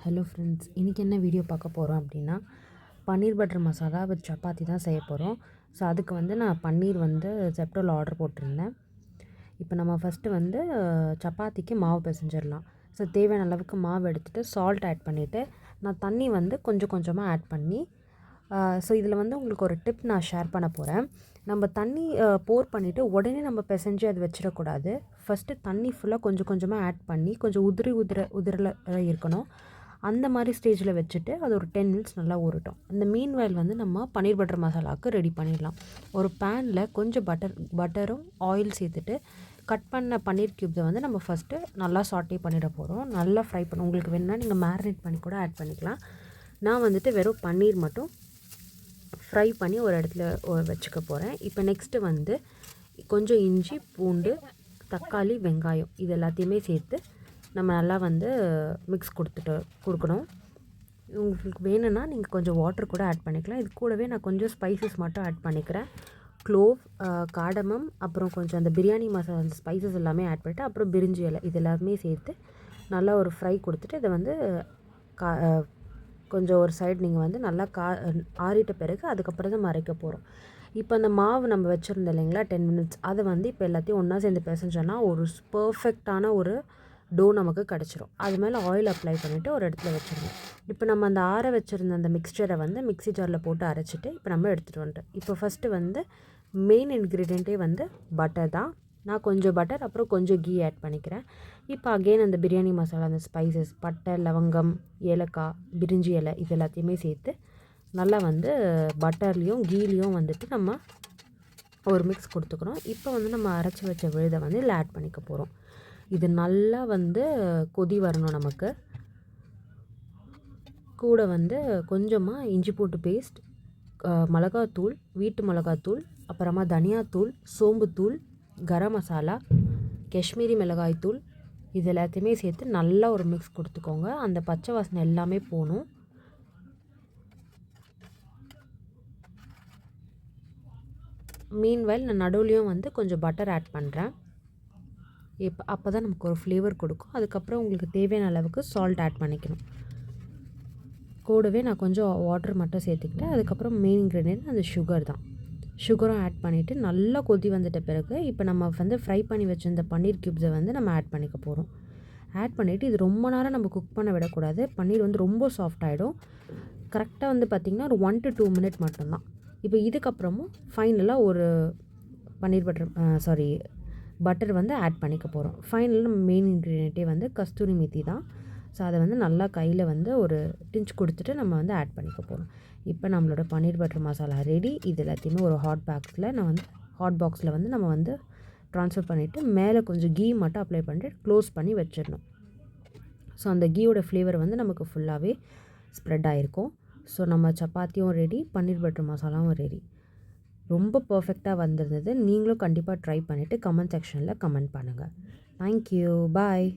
Hello friends, இன்றைக்கி என்ன video பார்க்க போகிறோம் அப்படின்னா பன்னீர் பட்டர் மசாலா வித் சப்பாத்தி தான் செய்ய போகிறோம். ஸோ அதுக்கு நான் பன்னீர் ஜெப்டோவில் ஆர்டர் போட்டிருந்தேன். இப்போ நம்ம ஃபஸ்ட்டு சப்பாத்திக்கு மாவு பிசைஞ்சிடலாம். ஸோ தேவையான அளவுக்கு மாவு எடுத்துகிட்டு சால்ட் ஆட் பண்ணிவிட்டு நான் தண்ணி கொஞ்சம் கொஞ்சமாக ஆட் பண்ணி ஸோ இதில் உங்களுக்கு ஒரு டிப் நான் ஷேர் பண்ண போகிறேன். நம்ம தண்ணி போர் பண்ணிவிட்டு உடனே நம்ம பிசைஞ்சு அது வச்சிடக்கூடாது. ஃபஸ்ட்டு தண்ணி ஃபுல்லாக கொஞ்சம் கொஞ்சமாக ஆட் பண்ணி கொஞ்சம் உதிரில் இருக்கணும். அந்த மாதிரி ஸ்டேஜில் வச்சுட்டு அது ஒரு 10 மினிட்ஸ் நல்லா ஊறட்டும். அந்த மீன்வைல் நம்ம பன்னீர் பட்டர் மசாலாவுக்கு ரெடி பண்ணிடலாம். ஒரு பேனில் கொஞ்சம் பட்டரும் ஆயில் சேர்த்துட்டு கட் பண்ண பன்னீர் க்யூப்ஸை நம்ம ஃபஸ்ட்டு நல்லா சாட்டே பண்ணிட போகிறோம். நல்லா ஃப்ரை பண்ண உங்களுக்கு வேணுன்னா நீங்கள் மேரினேட் பண்ணி கூட ஆட் பண்ணிக்கலாம். நான் வெறும் பன்னீர் மட்டும் ஃப்ரை பண்ணி ஒரு இடத்துல வச்சுக்க போகிறேன். இப்போ நெக்ஸ்ட்டு கொஞ்சம் இஞ்சி, பூண்டு, தக்காளி, வெங்காயம் இது எல்லாத்தையுமே சேர்த்து நம்ம நல்லா மிக்ஸ் கொடுக்கணும். உங்களுக்கு வேணும்னா நீங்கள் கொஞ்சம் வாட்டர் கூட ஆட் பண்ணிக்கலாம். இது கூடவே நான் கொஞ்சம் ஸ்பைசஸ் மட்டும் ஆட் பண்ணிக்கிறேன். க்ளோவ், காடமம், அப்புறம் கொஞ்சம் அந்த பிரியாணி மசாலா அந்த ஸ்பைசஸ் எல்லாமே ஆட் பண்ணிவிட்டு அப்புறம் பிரிஞ்சி இலை இது எல்லாமே சேர்த்து நல்லா ஒரு ஃப்ரை கொடுத்துட்டு இதை கொஞ்சம் ஒரு சைடு நீங்கள் நல்லா ஆறிட்ட பிறகு அதுக்கப்புறம் தான் மறைக்க போகிறோம். இப்போ அந்த மாவு நம்ம வச்சுருந்தோம் இல்லைங்களா 10 மினிட்ஸ், அதை இப்போ எல்லாத்தையும் ஒன்றா சேர்ந்து பிசைஞ்சோன்னா ஒரு பர்ஃபெக்டான ஒரு டோ நமக்கு கிடச்சிரும். அது மேலே ஆயில் அப்ளை பண்ணிவிட்டு ஒரு இடத்துல வச்சுருந்தோம். இப்போ நம்ம அந்த ஆற வச்சுருந்த அந்த மிக்ஸ்சரை மிக்ஸி ஜாரில் போட்டு அரைச்சிட்டு இப்போ நம்ம எடுத்துகிட்டு வந்துட்டோம். இப்போ ஃபஸ்ட்டு மெயின் இன்க்ரீடியண்ட்டே பட்டர் தான். நான் கொஞ்சம் பட்டர் அப்புறம் கொஞ்சம் கீ ஆட் பண்ணிக்கிறேன். இப்போ அகெயின் அந்த பிரியாணி மசாலா, அந்த ஸ்பைசஸ், பட்டை, லவங்கம், ஏலக்காய், பிரிஞ்சி இலை இது எல்லாத்தையுமே சேர்த்து நல்லா பட்டர்லேயும் கீலேயும் நம்ம ஒரு மிக்ஸ் கொடுத்துக்கிறோம். இப்போ நம்ம அரைச்சி வச்ச விழுதை இதில் ஆட் பண்ணிக்க போகிறோம். இது நல்லா கொதி வரணும். நமக்கு கூட கொஞ்சமாக இஞ்சி பூண்டு பேஸ்ட், மிளகாத்தூள், வீட்டு மிளகாத்தூள், அப்புறமா தனியாத்தூள், சோம்புத்தூள், கரம் மசாலா, காஷ்மீரி மிளகாய்த்தூள் இது எல்லாத்தையுமே சேர்த்து நல்லா ஒரு மிக்ஸ் கொடுத்துக்கோங்க. அந்த பச்சை வாசனை எல்லாமே போகணும். மீன்வைல் நான் நடுவுலையும் கொஞ்சம் பட்டர் ஆட் பண்ணுறேன். அப்போ தான் நமக்கு ஒரு ஃப்ளேவர் கொடுக்கும். அதுக்கப்புறம் உங்களுக்கு தேவையான அளவுக்கு சால்ட் ஆட் பண்ணிக்கணும். கூடவே நான் கொஞ்சம் வாட்டர் மட்டும் சேர்த்துக்கிட்டேன். அதுக்கப்புறம் மெயின் இன்க்ரீடியன்ட் அந்த சுகர் தான். சுகரும் ஆட் பண்ணிவிட்டு நல்லா கொதி வந்துட்ட பிறகு இப்போ நம்ம ஃப்ரை பண்ணி வச்சுருந்த பன்னீர் க்யூப்ஸை நம்ம ஆட் பண்ணிக்க போகிறோம். ஆட் பண்ணிவிட்டு இது ரொம்ப நேரம் நம்ம குக் பண்ண விடக்கூடாது. பன்னீர் ரொம்ப சாஃப்ட் ஆகிடும். கரெக்டாக பார்த்திங்கன்னா ஒரு 1 to 2 மினிட் மட்டும்தான். இப்போ இதுக்கப்புறமும் ஃபைனலாக ஒரு பன்னீர் பட்டர் ஆட் பண்ணிக்க போகிறோம். ஃபைனலாக நம்ம மெயின் இன்க்ரீடியண்ட்டே கஸ்தூரி மேத்தி தான். ஸோ அதை நல்லா கையில் ஒரு டிஞ்ச் கொடுத்துட்டு நம்ம ஆட் பண்ணிக்க போகிறோம். இப்போ நம்மளோட பன்னீர் பட்டர் மசாலா ரெடி. இது எல்லாத்தையுமே ஒரு ஹாட் பாக்ஸில் நம்ம ட்ரான்ஸ்ஃபர் பண்ணிவிட்டு மேலே கொஞ்சம் கீ மட்டும் அப்ளை பண்ணிட்டு க்ளோஸ் பண்ணி வச்சிடணும். ஸோ அந்த கீயோட ஃப்ளேவர் நமக்கு ஃபுல்லாகவே ஸ்ப்ரெட் ஆகிருக்கும். ஸோ நம்ம சப்பாத்தியும் ரெடி, பன்னீர் பட்டர் மசாலாவும் ரெடி. ரொம்ப பர்ஃபெக்டாக வந்திருந்தது. நீங்களும் கண்டிப்பாக ட்ரை பண்ணிவிட்டு கமெண்ட் செக்ஷனில் கமெண்ட் பண்ணுங்கள். தேங்க்யூ, பாய்.